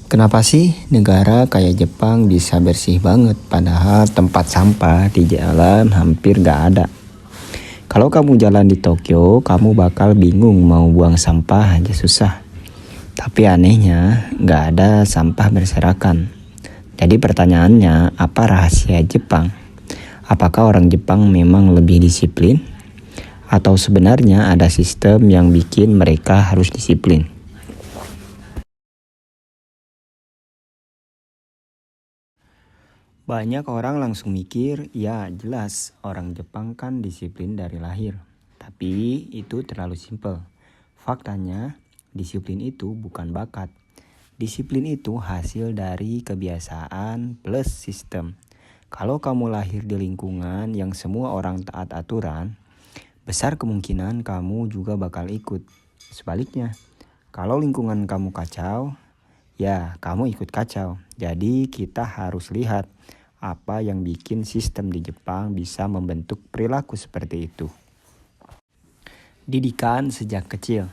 Kenapa sih negara kayak Jepang bisa bersih banget padahal tempat sampah di jalan hampir gak ada? Kalau kamu jalan di Tokyo, kamu bakal bingung mau buang sampah aja susah. Tapi anehnya gak ada sampah berserakan. Jadi pertanyaannya, apa rahasia Jepang? Apakah orang Jepang memang lebih disiplin? Atau sebenarnya ada sistem yang bikin mereka harus disiplin? Banyak orang langsung mikir, ya jelas orang Jepang kan disiplin dari lahir. Tapi itu terlalu simpel. Faktanya, disiplin itu bukan bakat. Disiplin itu hasil dari kebiasaan plus sistem. Kalau kamu lahir di lingkungan yang semua orang taat aturan, besar kemungkinan kamu juga bakal ikut. Sebaliknya, kalau lingkungan kamu kacau, ya kamu ikut kacau. Jadi kita harus lihat apa yang bikin sistem di Jepang bisa membentuk perilaku seperti itu. Didikan sejak kecil.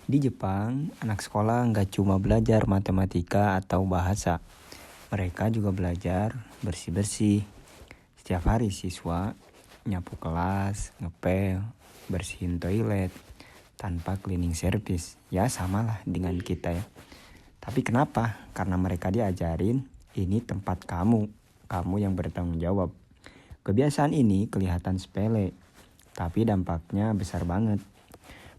Di Jepang, anak sekolah nggak cuma belajar matematika atau bahasa. Mereka juga belajar bersih-bersih. Setiap hari siswa nyapu kelas, ngepel, bersihin toilet, tanpa cleaning service. Ya samalah dengan kita ya. Tapi kenapa? Karena mereka diajarin ini tempat kamu yang bertanggung jawab. Kebiasaan ini kelihatan sepele, tapi dampaknya besar banget.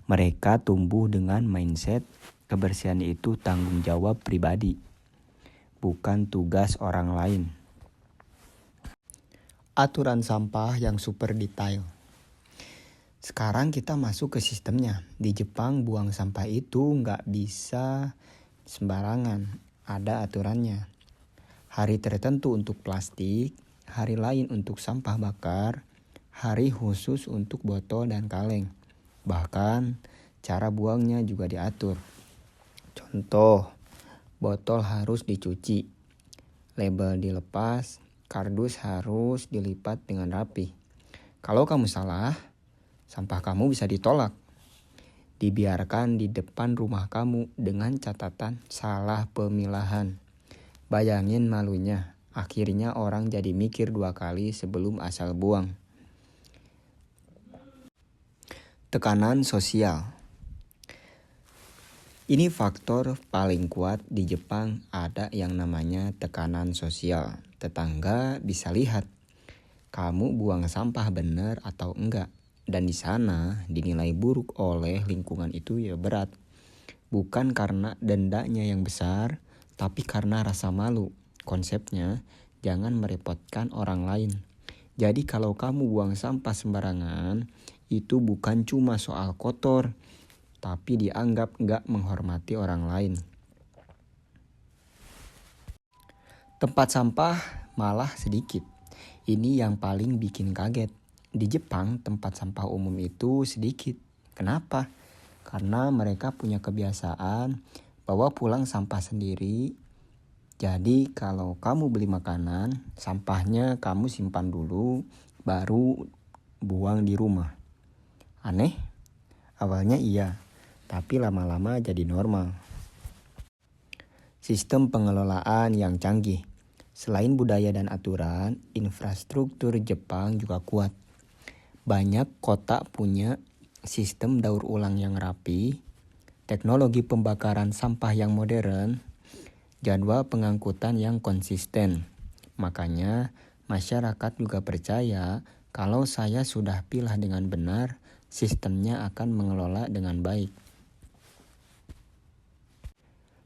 Mereka tumbuh dengan mindset kebersihan itu tanggung jawab pribadi, bukan tugas orang lain. Aturan sampah yang super detail. Sekarang kita masuk ke sistemnya. Di Jepang buang sampah itu nggak bisa sembarangan, ada aturannya. Hari tertentu untuk plastik, hari lain untuk sampah bakar, hari khusus untuk botol dan kaleng. Bahkan cara buangnya juga diatur. Contoh, botol harus dicuci, label dilepas, kardus harus dilipat dengan rapi. Kalau kamu salah, sampah kamu bisa ditolak. Dibiarkan di depan rumah kamu dengan catatan salah pemilahan. Bayangin malunya, akhirnya orang jadi mikir 2 kali sebelum asal buang. Tekanan sosial. Ini faktor paling kuat di Jepang, ada yang namanya tekanan sosial. Tetangga bisa lihat kamu buang sampah benar atau enggak. Dan di sana dinilai buruk oleh lingkungan itu ya berat. Bukan karena dendanya yang besar, tapi karena rasa malu. Konsepnya, jangan merepotkan orang lain. Jadi kalau kamu buang sampah sembarangan, itu bukan cuma soal kotor, tapi dianggap gak menghormati orang lain. Tempat sampah malah sedikit. Ini yang paling bikin kaget. Di Jepang, tempat sampah umum itu sedikit. Kenapa? Karena mereka punya kebiasaan bawa pulang sampah sendiri. Jadi kalau kamu beli makanan, sampahnya kamu simpan dulu, baru buang di rumah. Aneh? Awalnya iya, tapi lama-lama jadi normal. Sistem pengelolaan yang canggih. Selain budaya dan aturan, infrastruktur Jepang juga kuat. Banyak kota punya sistem daur ulang yang rapi, teknologi pembakaran sampah yang modern, jadwal pengangkutan yang konsisten. Makanya masyarakat juga percaya kalau saya sudah pilah dengan benar, sistemnya akan mengelola dengan baik.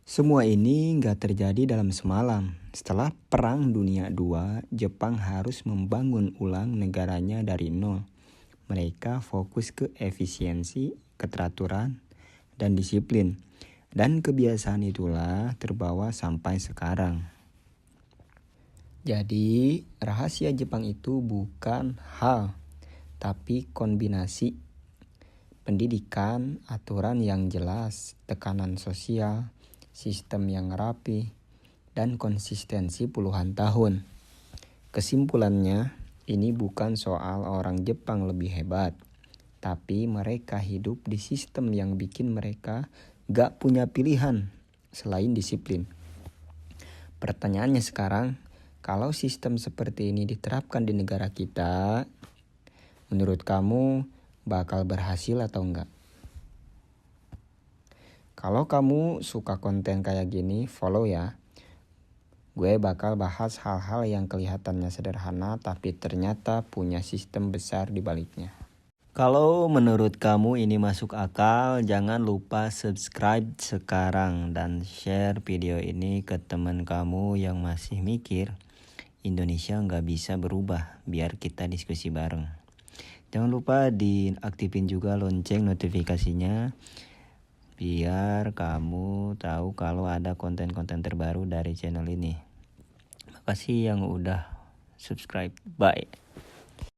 Semua ini nggak terjadi dalam semalam. Setelah Perang Dunia II, Jepang harus membangun ulang negaranya dari nol. Mereka fokus ke efisiensi, keteraturan, dan disiplin. Dan kebiasaan itulah terbawa sampai sekarang. Jadi, rahasia Jepang itu bukan hal, tapi kombinasi pendidikan, aturan yang jelas, tekanan sosial, sistem yang rapi, dan konsistensi puluhan tahun. Kesimpulannya, ini bukan soal orang Jepang lebih hebat, tapi mereka hidup di sistem yang bikin mereka gak punya pilihan selain disiplin. Pertanyaannya sekarang, kalau sistem seperti ini diterapkan di negara kita, menurut kamu bakal berhasil atau enggak? Kalau kamu suka konten kayak gini, follow ya. Gue bakal bahas hal-hal yang kelihatannya sederhana tapi ternyata punya sistem besar di baliknya. Kalau menurut kamu ini masuk akal, jangan lupa subscribe sekarang dan share video ini ke teman kamu yang masih mikir Indonesia nggak bisa berubah, biar kita diskusi bareng. Jangan lupa diaktifin juga lonceng notifikasinya, biar kamu tahu kalau ada konten-konten terbaru dari channel ini. Makasih yang udah subscribe. Bye.